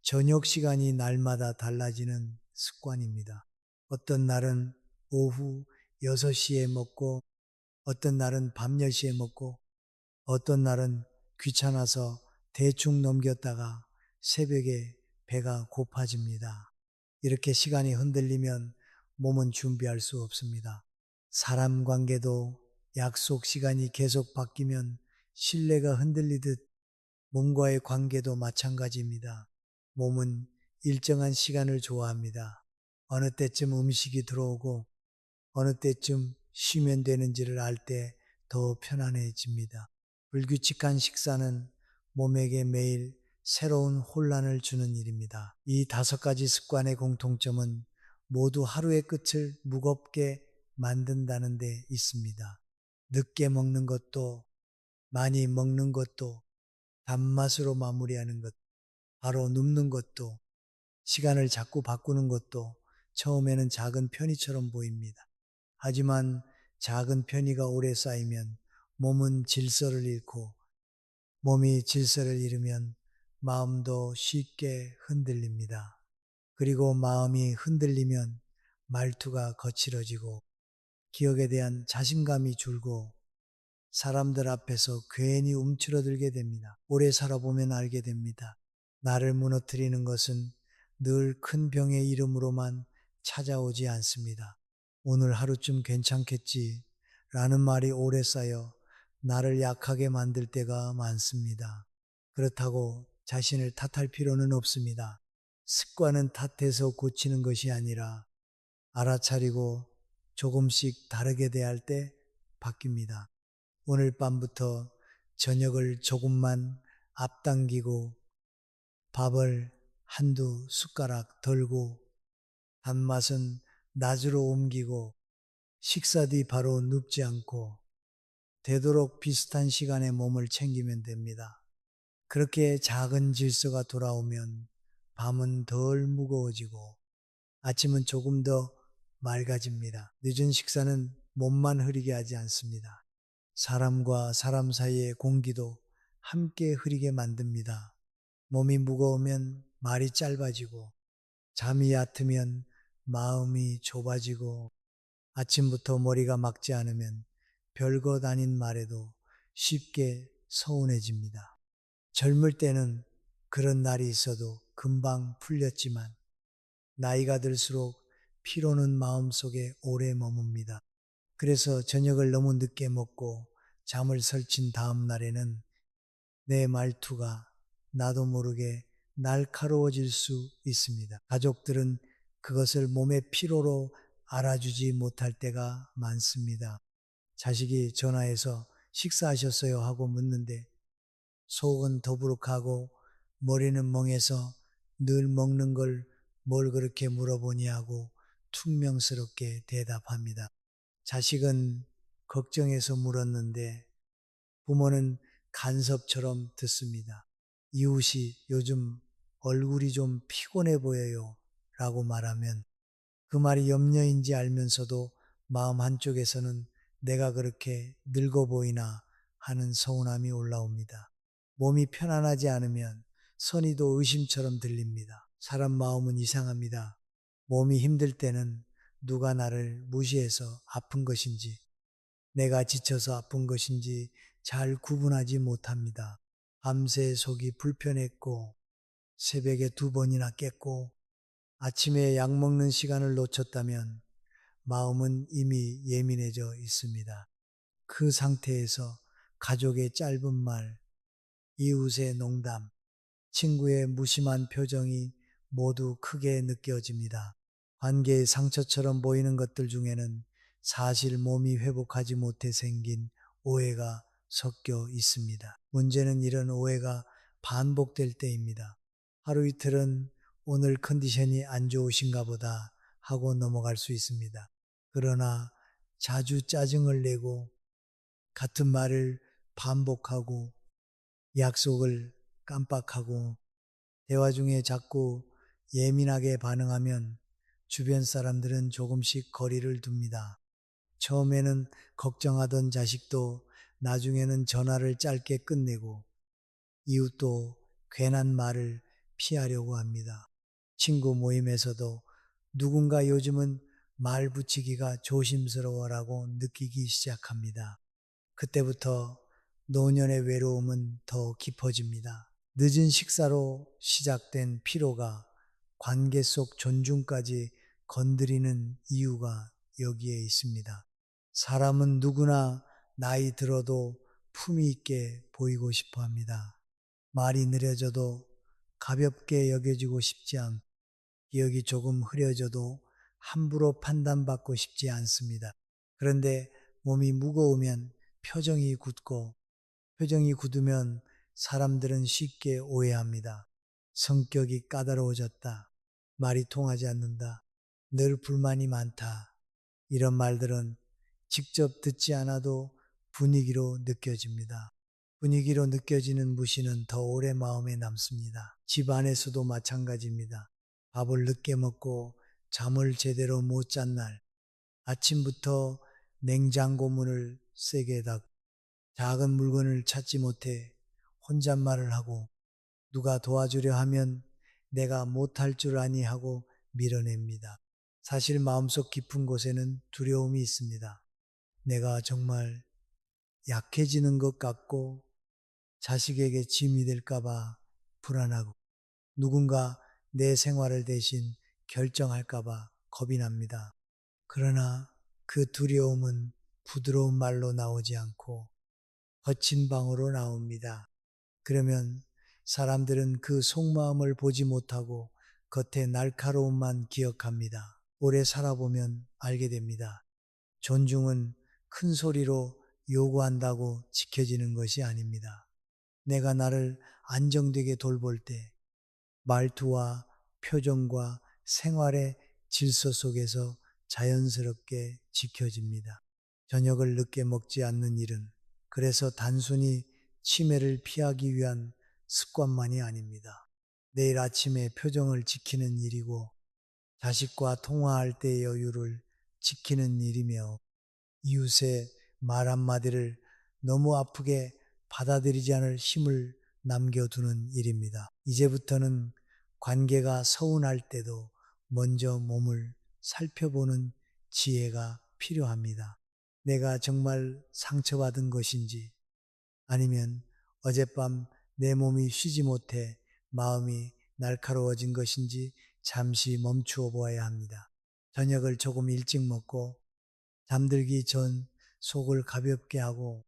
[SPEAKER 1] 저녁 시간이 날마다 달라지는 습관입니다. 어떤 날은 오후 6시에 먹고 어떤 날은 밤 10시에 먹고 어떤 날은 귀찮아서 대충 넘겼다가 새벽에 배가 고파집니다. 이렇게 시간이 흔들리면 몸은 준비할 수 없습니다. 사람 관계도 약속 시간이 계속 바뀌면 신뢰가 흔들리듯 몸과의 관계도 마찬가지입니다. 몸은 일정한 시간을 좋아합니다. 어느 때쯤 음식이 들어오고 어느 때쯤 쉬면 되는지를 알 때 더 편안해집니다. 불규칙한 식사는 몸에게 매일 새로운 혼란을 주는 일입니다. 이 5가지 습관의 공통점은 모두 하루의 끝을 무겁게 만든다는 데 있습니다. 늦게 먹는 것도, 많이 먹는 것도, 단맛으로 마무리하는 것, 바로 눕는 것도, 시간을 자꾸 바꾸는 것도 처음에는 작은 편의처럼 보입니다. 하지만 작은 편의가 오래 쌓이면 몸은 질서를 잃고, 몸이 질서를 잃으면 마음도 쉽게 흔들립니다. 그리고 마음이 흔들리면 말투가 거칠어지고 기억에 대한 자신감이 줄고 사람들 앞에서 괜히 움츠러들게 됩니다. 오래 살아보면 알게 됩니다. 나를 무너뜨리는 것은 늘 큰 병의 이름으로만 찾아오지 않습니다. 오늘 하루쯤 괜찮겠지 라는 말이 오래 쌓여 나를 약하게 만들 때가 많습니다. 그렇다고 자신을 탓할 필요는 없습니다. 습관은 탓해서 고치는 것이 아니라 알아차리고 조금씩 다르게 대할 때 바뀝니다. 오늘 밤부터 저녁을 조금만 앞당기고 밥을 한두 숟가락 덜고 단맛은 낮으로 옮기고 식사 뒤 바로 눕지 않고 되도록 비슷한 시간에 몸을 챙기면 됩니다. 그렇게 작은 질서가 돌아오면 밤은 덜 무거워지고 아침은 조금 더 맑아집니다. 늦은 식사는 몸만 흐리게 하지 않습니다. 사람과 사람 사이의 공기도 함께 흐리게 만듭니다. 몸이 무거우면 말이 짧아지고 잠이 얕으면 마음이 좁아지고 아침부터 머리가 막지 않으면 별것 아닌 말에도 쉽게 서운해집니다. 젊을 때는 그런 날이 있어도 금방 풀렸지만 나이가 들수록 피로는 마음속에 오래 머뭅니다. 그래서 저녁을 너무 늦게 먹고 잠을 설친 다음 날에는 내 말투가 나도 모르게 날카로워질 수 있습니다. 가족들은 그것을 몸의 피로로 알아주지 못할 때가 많습니다. 자식이 전화해서 식사하셨어요 하고 묻는데 속은 더부룩하고 머리는 멍해서 늘 먹는 걸 뭘 그렇게 물어보니 하고 퉁명스럽게 대답합니다. 자식은 걱정해서 물었는데 부모는 간섭처럼 듣습니다. 이웃이 요즘 얼굴이 좀 피곤해 보여요 라고 말하면 그 말이 염려인지 알면서도 마음 한쪽에서는 내가 그렇게 늙어 보이나 하는 서운함이 올라옵니다. 몸이 편안하지 않으면 선의도 의심처럼 들립니다. 사람 마음은 이상합니다. 몸이 힘들 때는 누가 나를 무시해서 아픈 것인지 내가 지쳐서 아픈 것인지 잘 구분하지 못합니다. 밤새 속이 불편했고 새벽에 2번이나 깼고 아침에 약 먹는 시간을 놓쳤다면 마음은 이미 예민해져 있습니다. 그 상태에서 가족의 짧은 말, 이웃의 농담, 친구의 무심한 표정이 모두 크게 느껴집니다. 관계의 상처처럼 보이는 것들 중에는 사실 몸이 회복하지 못해 생긴 오해가 섞여 있습니다. 문제는 이런 오해가 반복될 때입니다. 하루 이틀은 오늘 컨디션이 안 좋으신가 보다 하고 넘어갈 수 있습니다. 그러나 자주 짜증을 내고 같은 말을 반복하고 약속을 깜빡하고 대화 중에 자꾸 예민하게 반응하면 주변 사람들은 조금씩 거리를 둡니다. 처음에는 걱정하던 자식도 나중에는 전화를 짧게 끝내고 이웃도 괜한 말을 피하려고 합니다. 친구 모임에서도 누군가 요즘은 말 붙이기가 조심스러워라고 느끼기 시작합니다. 그때부터 노년의 외로움은 더 깊어집니다. 늦은 식사로 시작된 피로가 관계 속 존중까지 건드리는 이유가 여기에 있습니다. 사람은 누구나 나이 들어도 품위 있게 보이고 싶어 합니다. 말이 느려져도 가볍게 여겨지고 싶지 않고 기억이 조금 흐려져도 함부로 판단받고 싶지 않습니다. 그런데 몸이 무거우면 표정이 굳고 표정이 굳으면 사람들은 쉽게 오해합니다. 성격이 까다로워졌다. 말이 통하지 않는다. 늘 불만이 많다. 이런 말들은 직접 듣지 않아도 분위기로 느껴집니다. 분위기로 느껴지는 무시는 더 오래 마음에 남습니다. 집 안에서도 마찬가지입니다. 밥을 늦게 먹고 잠을 제대로 못 잔 날, 아침부터 냉장고 문을 세게 닫고 작은 물건을 찾지 못해 혼잣말을 하고 누가 도와주려 하면 내가 못할 줄 아니 하고 밀어냅니다. 사실 마음속 깊은 곳에는 두려움이 있습니다. 내가 정말 약해지는 것 같고 자식에게 짐이 될까봐 불안하고 누군가 내 생활을 대신 결정할까봐 겁이 납니다. 그러나 그 두려움은 부드러운 말로 나오지 않고 거친 방으로 나옵니다. 그러면 사람들은 그 속마음을 보지 못하고 겉의 날카로움만 기억합니다. 오래 살아보면 알게 됩니다. 존중은 큰 소리로 요구한다고 지켜지는 것이 아닙니다. 내가 나를 안정되게 돌볼 때 말투와 표정과 생활의 질서 속에서 자연스럽게 지켜집니다. 저녁을 늦게 먹지 않는 일은 그래서 단순히 치매를 피하기 위한 습관만이 아닙니다. 내일 아침에 표정을 지키는 일이고 자식과 통화할 때의 여유를 지키는 일이며 이웃의 말 한마디를 너무 아프게 받아들이지 않을 힘을 남겨두는 일입니다. 이제부터는 관계가 서운할 때도 먼저 몸을 살펴보는 지혜가 필요합니다. 내가 정말 상처받은 것인지 아니면 어젯밤 내 몸이 쉬지 못해 마음이 날카로워진 것인지 잠시 멈추어 보아야 합니다. 저녁을 조금 일찍 먹고 잠들기 전 속을 가볍게 하고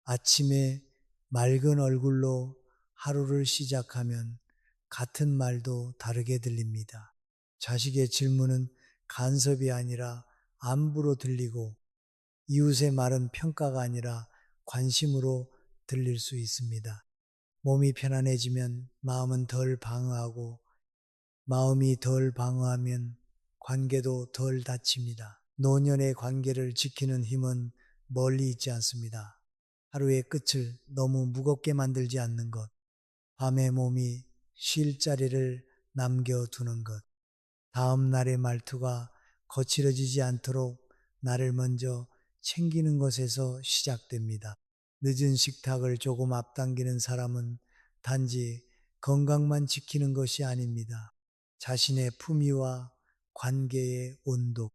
[SPEAKER 1] 아침에 맑은 얼굴로 하루를 시작하면 같은 말도 다르게 들립니다. 자식의 질문은 간섭이 아니라 안부로 들리고 이웃의 말은 평가가 아니라 관심으로 들릴 수 있습니다. 몸이 편안해지면 마음은 덜 방어하고 마음이 덜 방어하면 관계도 덜 다칩니다. 노년의 관계를 지키는 힘은 멀리 있지 않습니다. 하루의 끝을 너무 무겁게 만들지 않는 것, 밤에 몸이 쉴 자리를 남겨두는 것, 다음 날의 말투가 거칠어지지 않도록 나를 먼저 챙기는 것에서 시작됩니다. 늦은 식탁을 조금 앞당기는 사람은 단지 건강만 지키는 것이 아닙니다. 자신의 품위와 관계의 온도,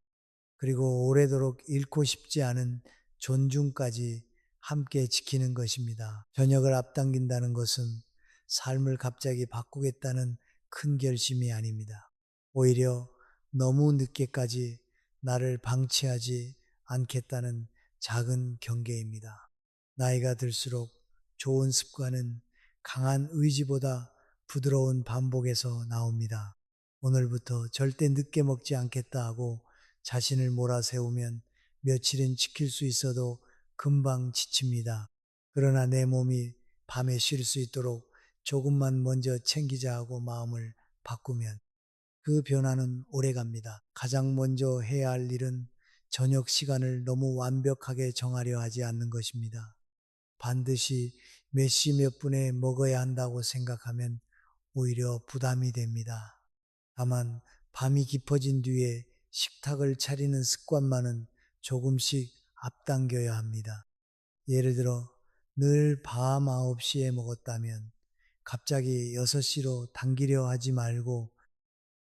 [SPEAKER 1] 그리고 오래도록 잃고 싶지 않은 존중까지 함께 지키는 것입니다. 저녁을 앞당긴다는 것은 삶을 갑자기 바꾸겠다는 큰 결심이 아닙니다. 오히려 너무 늦게까지 나를 방치하지 않겠다는 작은 경계입니다. 나이가 들수록 좋은 습관은 강한 의지보다 부드러운 반복에서 나옵니다. 오늘부터 절대 늦게 먹지 않겠다 하고 자신을 몰아세우면 며칠은 지킬 수 있어도 금방 지칩니다. 그러나 내 몸이 밤에 쉴 수 있도록 조금만 먼저 챙기자 하고 마음을 바꾸면 그 변화는 오래 갑니다. 가장 먼저 해야 할 일은 저녁 시간을 너무 완벽하게 정하려 하지 않는 것입니다. 반드시 몇 시 몇 분에 먹어야 한다고 생각하면 오히려 부담이 됩니다. 다만 밤이 깊어진 뒤에 식탁을 차리는 습관만은 조금씩 앞당겨야 합니다. 예를 들어 늘 밤 9시에 먹었다면 갑자기 6시로 당기려 하지 말고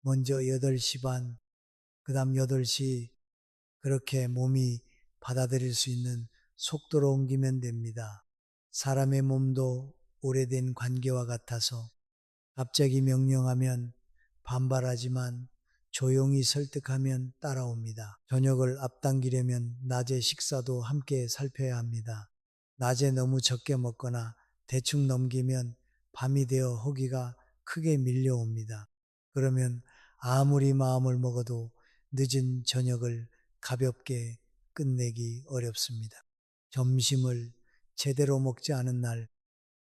[SPEAKER 1] 먼저 8시 반, 그 다음 8시 그렇게 몸이 받아들일 수 있는 속도로 옮기면 됩니다. 사람의 몸도 오래된 관계와 같아서 갑자기 명령하면 반발하지만 조용히 설득하면 따라옵니다. 저녁을 앞당기려면 낮에 식사도 함께 살펴야 합니다. 낮에 너무 적게 먹거나 대충 넘기면 밤이 되어 허기가 크게 밀려옵니다. 그러면 아무리 마음을 먹어도 늦은 저녁을 가볍게 끝내기 어렵습니다. 점심을 제대로 먹지 않은 날,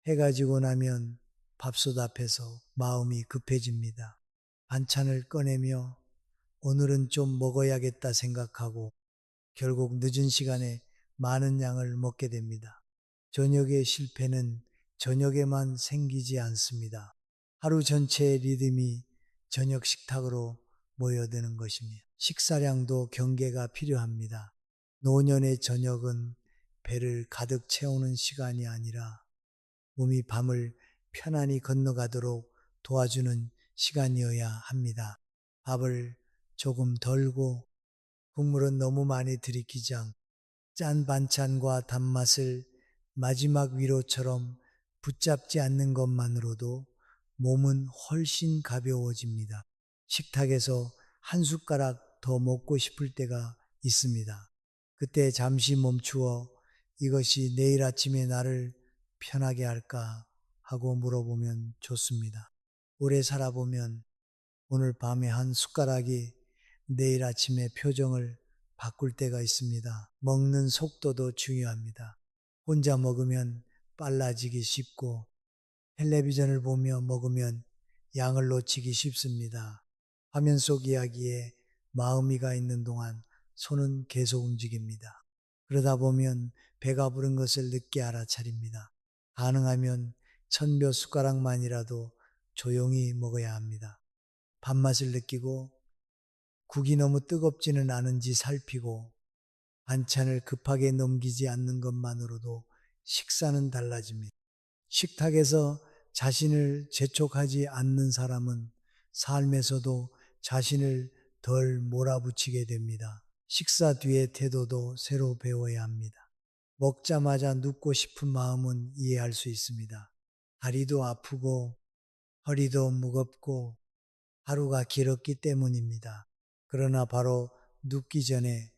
[SPEAKER 1] 해가 지고 나면 밥솥 앞에서 마음이 급해집니다. 반찬을 꺼내며 오늘은 좀 먹어야겠다 생각하고 결국 늦은 시간에 많은 양을 먹게 됩니다. 저녁의 실패는 저녁에만 생기지 않습니다. 하루 전체의 리듬이 저녁 식탁으로 모여드는 것입니다. 식사량도 경계가 필요합니다. 노년의 저녁은 배를 가득 채우는 시간이 아니라 몸이 밤을 편안히 건너가도록 도와주는 시간이어야 합니다. 밥을 조금 덜고 국물은 너무 많이 들이키지 않고 짠 반찬과 단맛을 마지막 위로처럼 붙잡지 않는 것만으로도 몸은 훨씬 가벼워집니다. 식탁에서 한 숟가락 더 먹고 싶을 때가 있습니다. 그때 잠시 멈추어 이것이 내일 아침에 나를 편하게 할까 하고 물어보면 좋습니다. 오래 살아보면 오늘 밤에 한 숟가락이 내일 아침에 표정을 바꿀 때가 있습니다. 먹는 속도도 중요합니다. 혼자 먹으면 빨라지기 쉽고 텔레비전을 보며 먹으면 양을 놓치기 쉽습니다. 화면 속 이야기에 마음이 가 있는 동안 손은 계속 움직입니다. 그러다 보면 배가 부른 것을 늦게 알아차립니다. 가능하면 천몇 숟가락만이라도 조용히 먹어야 합니다. 밥맛을 느끼고 국이 너무 뜨겁지는 않은지 살피고 반찬을 급하게 넘기지 않는 것만으로도 식사는 달라집니다. 식탁에서 자신을 재촉하지 않는 사람은 삶에서도 자신을 덜 몰아붙이게 됩니다. 식사 뒤의 태도도 새로 배워야 합니다. 먹자마자 눕고 싶은 마음은 이해할 수 있습니다. 다리도 아프고 허리도 무겁고 하루가 길었기 때문입니다. 그러나 바로 눕기 전에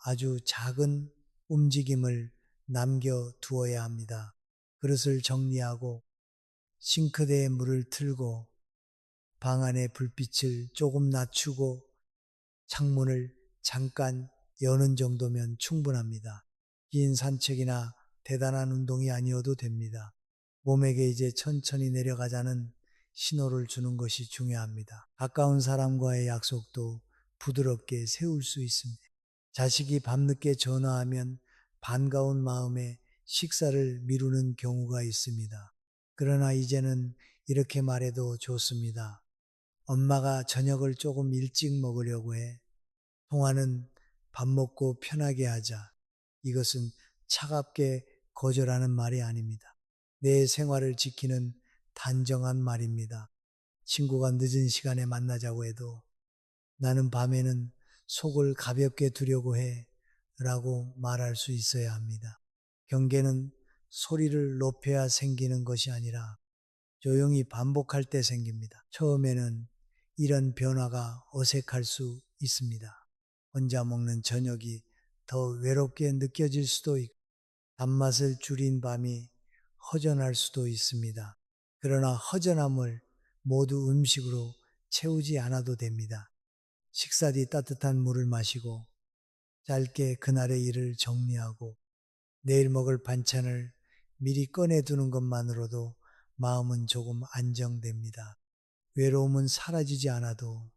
[SPEAKER 1] 아주 작은 움직임을 남겨두어야 합니다. 그릇을 정리하고 싱크대에 물을 틀고 방 안의 불빛을 조금 낮추고 창문을 잠깐 여는 정도면 충분합니다. 긴 산책이나 대단한 운동이 아니어도 됩니다. 몸에게 이제 천천히 내려가자는 신호를 주는 것이 중요합니다. 가까운 사람과의 약속도 부드럽게 세울 수 있습니다. 자식이 밤늦게 전화하면 반가운 마음에 식사를 미루는 경우가 있습니다. 그러나 이제는 이렇게 말해도 좋습니다. 엄마가 저녁을 조금 일찍 먹으려고 해. 통화는 밥 먹고 편하게 하자. 이것은 차갑게 거절하는 말이 아닙니다. 내 생활을 지키는 단정한 말입니다. 친구가 늦은 시간에 만나자고 해도 나는 밤에는 속을 가볍게 두려고 해 라고 말할 수 있어야 합니다. 경계는 소리를 높여야 생기는 것이 아니라 조용히 반복할 때 생깁니다. 처음에는 이런 변화가 어색할 수 있습니다. 혼자 먹는 저녁이 더 외롭게 느껴질 수도 있고 단맛을 줄인 밤이 허전할 수도 있습니다. 그러나 허전함을 모두 음식으로 채우지 않아도 됩니다. 식사 뒤 따뜻한 물을 마시고 짧게 그날의 일을 정리하고 내일 먹을 반찬을 미리 꺼내두는 것만으로도 마음은 조금 안정됩니다. 외로움은 사라지지 않아도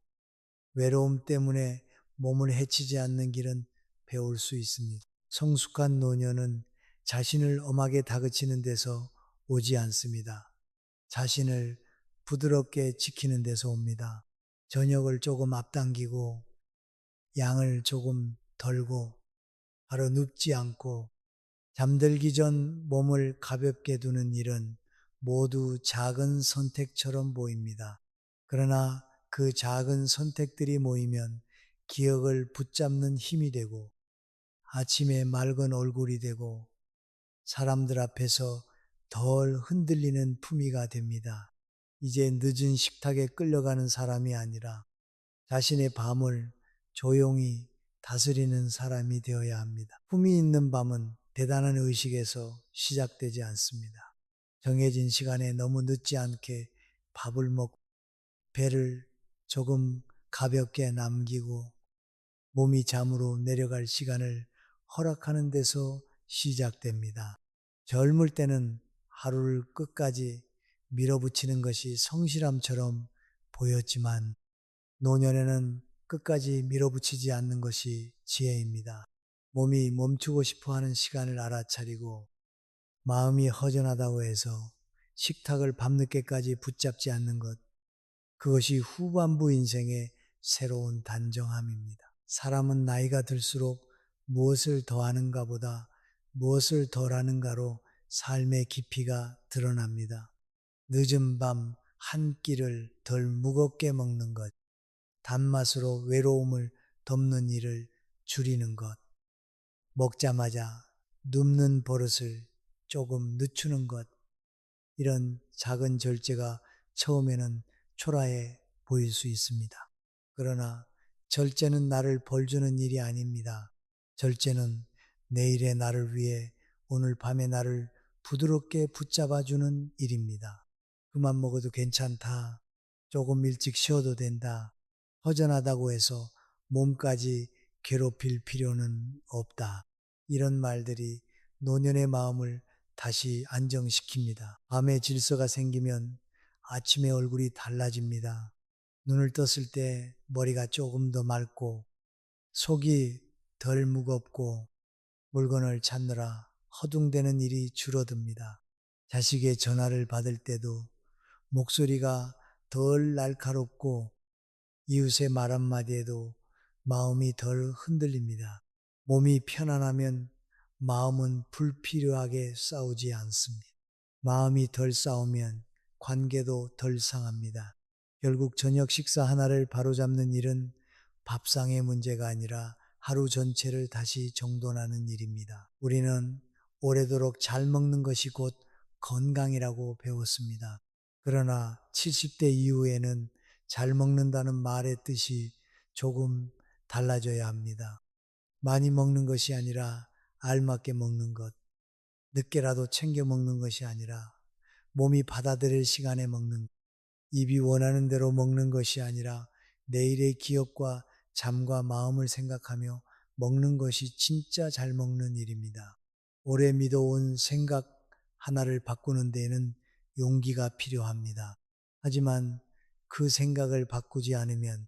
[SPEAKER 1] 외로움 때문에 몸을 해치지 않는 길은 배울 수 있습니다. 성숙한 노년은 자신을 엄하게 다그치는 데서 오지 않습니다. 자신을 부드럽게 지키는 데서 옵니다. 저녁을 조금 앞당기고 양을 조금 덜고 바로 눕지 않고 잠들기 전 몸을 가볍게 두는 일은 모두 작은 선택처럼 보입니다. 그러나 그 작은 선택들이 모이면 기억을 붙잡는 힘이 되고 아침에 맑은 얼굴이 되고 사람들 앞에서 덜 흔들리는 품위가 됩니다. 이제 늦은 식탁에 끌려가는 사람이 아니라 자신의 밤을 조용히 다스리는 사람이 되어야 합니다. 품위 있는 밤은 대단한 의식에서 시작되지 않습니다. 정해진 시간에 너무 늦지 않게 밥을 먹고 배를 조금 가볍게 남기고 몸이 잠으로 내려갈 시간을 허락하는 데서 시작됩니다. 젊을 때는 하루를 끝까지 밀어붙이는 것이 성실함처럼 보였지만 노년에는 끝까지 밀어붙이지 않는 것이 지혜입니다. 몸이 멈추고 싶어 하는 시간을 알아차리고 마음이 허전하다고 해서 식탁을 밤늦게까지 붙잡지 않는 것, 그것이 후반부 인생의 새로운 단정함입니다. 사람은 나이가 들수록 무엇을 더하는가 보다 무엇을 덜하는가로 삶의 깊이가 드러납니다. 늦은 밤 한 끼를 덜 무겁게 먹는 것, 단맛으로 외로움을 덮는 일을 줄이는 것, 먹자마자 눕는 버릇을 조금 늦추는 것, 이런 작은 절제가 처음에는 초라해 보일 수 있습니다. 그러나 절제는 나를 벌주는 일이 아닙니다. 절제는 내일의 나를 위해 오늘 밤의 나를 부드럽게 붙잡아주는 일입니다. 그만 먹어도 괜찮다. 조금 일찍 쉬어도 된다. 허전하다고 해서 몸까지 괴롭힐 필요는 없다. 이런 말들이 노년의 마음을 다시 안정시킵니다. 밤에 질서가 생기면 아침에 얼굴이 달라집니다. 눈을 떴을 때 머리가 조금 더 맑고 속이 덜 무겁고 물건을 찾느라 허둥대는 일이 줄어듭니다. 자식의 전화를 받을 때도 목소리가 덜 날카롭고 이웃의 말 한마디에도 마음이 덜 흔들립니다. 몸이 편안하면 마음은 불필요하게 싸우지 않습니다. 마음이 덜 싸우면 관계도 덜 상합니다. 결국 저녁 식사 하나를 바로잡는 일은 밥상의 문제가 아니라 하루 전체를 다시 정돈하는 일입니다. 우리는 오래도록 잘 먹는 것이 곧 건강이라고 배웠습니다. 그러나 70대 이후에는 잘 먹는다는 말의 뜻이 조금 달라져야 합니다. 많이 먹는 것이 아니라 알맞게 먹는 것, 늦게라도 챙겨 먹는 것이 아니라 몸이 받아들일 시간에 먹는 것, 입이 원하는 대로 먹는 것이 아니라 내일의 기억과 잠과 마음을 생각하며 먹는 것이 진짜 잘 먹는 일입니다. 오래 믿어온 생각 하나를 바꾸는 데에는 용기가 필요합니다. 하지만 그 생각을 바꾸지 않으면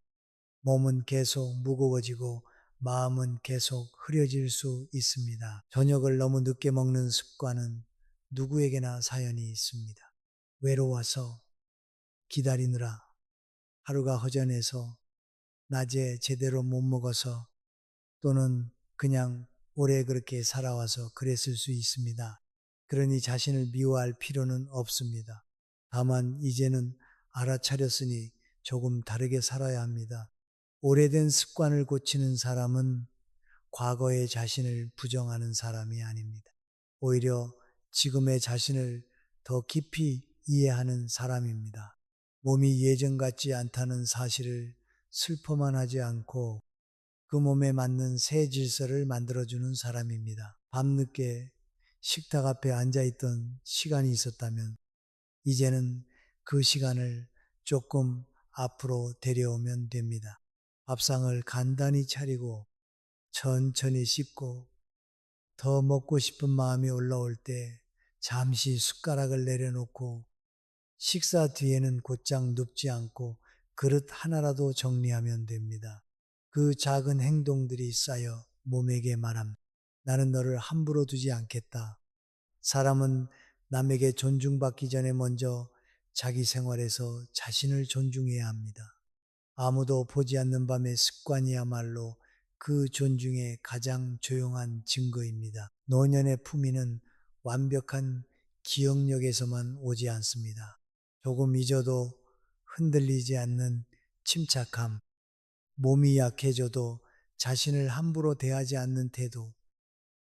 [SPEAKER 1] 몸은 계속 무거워지고 마음은 계속 흐려질 수 있습니다. 저녁을 너무 늦게 먹는 습관은 누구에게나 사연이 있습니다. 외로워서 기다리느라 하루가 허전해서 낮에 제대로 못 먹어서 또는 그냥 오래 그렇게 살아와서 그랬을 수 있습니다. 그러니 자신을 미워할 필요는 없습니다. 다만 이제는 알아차렸으니 조금 다르게 살아야 합니다. 오래된 습관을 고치는 사람은 과거의 자신을 부정하는 사람이 아닙니다. 오히려 지금의 자신을 더 깊이 이해하는 사람입니다. 몸이 예전 같지 않다는 사실을 슬퍼만 하지 않고 그 몸에 맞는 새 질서를 만들어주는 사람입니다. 밤늦게 식탁 앞에 앉아있던 시간이 있었다면 이제는 그 시간을 조금 앞으로 데려오면 됩니다. 밥상을 간단히 차리고 천천히 씻고 더 먹고 싶은 마음이 올라올 때 잠시 숟가락을 내려놓고 식사 뒤에는 곧장 눕지 않고 그릇 하나라도 정리하면 됩니다. 그 작은 행동들이 쌓여 몸에게 말함. 나는 너를 함부로 두지 않겠다. 사람은 남에게 존중받기 전에 먼저 자기 생활에서 자신을 존중해야 합니다. 아무도 보지 않는 밤의 습관이야말로 그 존중의 가장 조용한 증거입니다. 노년의 품위는 완벽한 기억력에서만 오지 않습니다. 조금 잊어도 흔들리지 않는 침착함, 몸이 약해져도 자신을 함부로 대하지 않는 태도,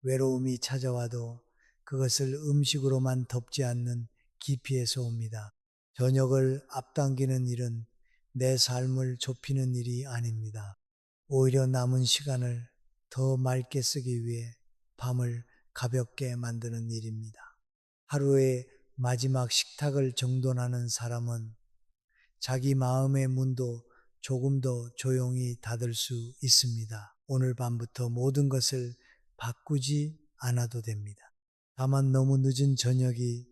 [SPEAKER 1] 외로움이 찾아와도 그것을 음식으로만 덮지 않는 깊이에서 옵니다. 저녁을 앞당기는 일은 내 삶을 좁히는 일이 아닙니다. 오히려 남은 시간을 더 맑게 쓰기 위해 밤을 가볍게 만드는 일입니다. 하루의 마지막 식탁을 정돈하는 사람은 자기 마음의 문도 조금 더 조용히 닫을 수 있습니다. 오늘 밤부터 모든 것을 바꾸지 않아도 됩니다. 다만 너무 늦은 저녁이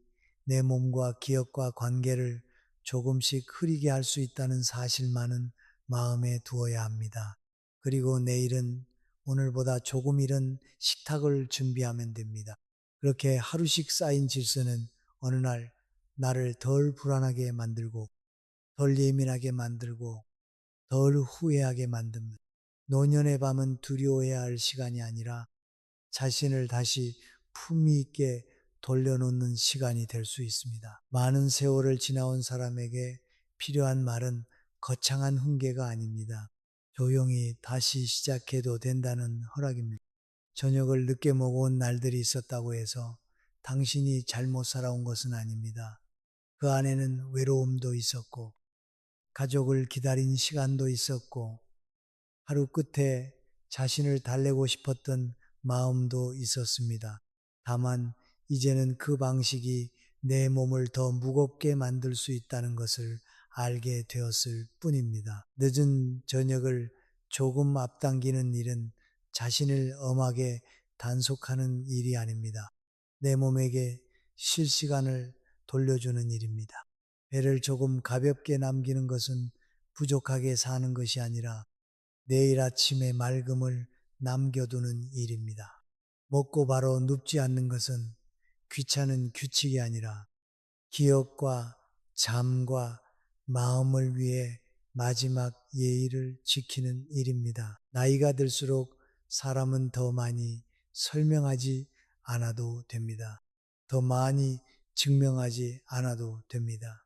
[SPEAKER 1] 내 몸과 기억과 관계를 조금씩 흐리게 할 수 있다는 사실만은 마음에 두어야 합니다. 그리고 내일은 오늘보다 조금 이른 식탁을 준비하면 됩니다. 그렇게 하루씩 쌓인 질서는 어느 날 나를 덜 불안하게 만들고 덜 예민하게 만들고 덜 후회하게 만듭니다. 노년의 밤은 두려워해야 할 시간이 아니라 자신을 다시 품위 있게 돌려놓는 시간이 될 수 있습니다. 많은 세월을 지나온 사람에게 필요한 말은 거창한 훈계가 아닙니다. 조용히 다시 시작해도 된다는 허락입니다. 저녁을 늦게 먹어온 날들이 있었다고 해서 당신이 잘못 살아온 것은 아닙니다. 그 안에는 외로움도 있었고 가족을 기다린 시간도 있었고 하루 끝에 자신을 달래고 싶었던 마음도 있었습니다. 다만 이제는 그 방식이 내 몸을 더 무겁게 만들 수 있다는 것을 알게 되었을 뿐입니다. 늦은 저녁을 조금 앞당기는 일은 자신을 엄하게 단속하는 일이 아닙니다. 내 몸에게 쉴 시간을 돌려주는 일입니다. 배를 조금 가볍게 남기는 것은 부족하게 사는 것이 아니라 내일 아침의 맑음을 남겨두는 일입니다. 먹고 바로 눕지 않는 것은 귀찮은 규칙이 아니라 기억과 잠과 마음을 위해 마지막 예의를 지키는 일입니다. 나이가 들수록 사람은 더 많이 설명하지 않아도 됩니다. 더 많이 증명하지 않아도 됩니다.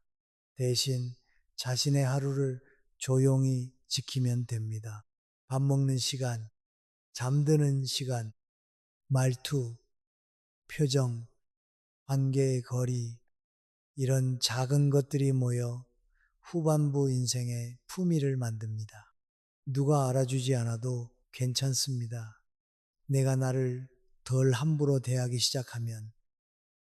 [SPEAKER 1] 대신 자신의 하루를 조용히 지키면 됩니다. 밥 먹는 시간, 잠드는 시간, 말투, 표정, 관계의 거리, 이런 작은 것들이 모여 후반부 인생의 품위를 만듭니다. 누가 알아주지 않아도 괜찮습니다. 내가 나를 덜 함부로 대하기 시작하면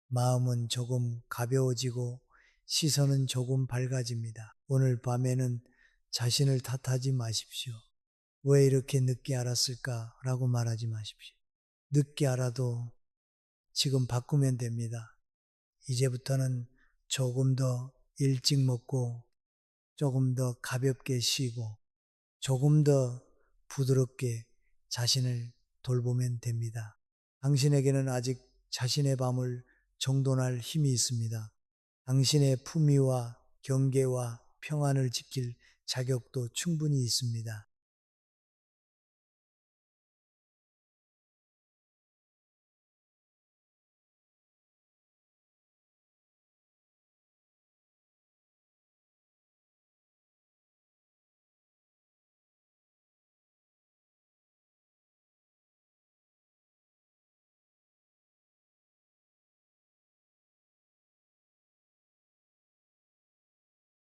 [SPEAKER 1] 마음은 조금 가벼워지고 시선은 조금 밝아집니다. 오늘 밤에는 자신을 탓하지 마십시오. 왜 이렇게 늦게 알았을까? 라고 말하지 마십시오. 늦게 알아도 지금 바꾸면 됩니다. 이제부터는 조금 더 일찍 먹고 조금 더 가볍게 쉬고 조금 더 부드럽게 자신을 돌보면 됩니다. 당신에게는 아직 자신의 밤을 정돈할 힘이 있습니다. 당신의 품위와 경계와 평안을 지킬 자격도 충분히 있습니다.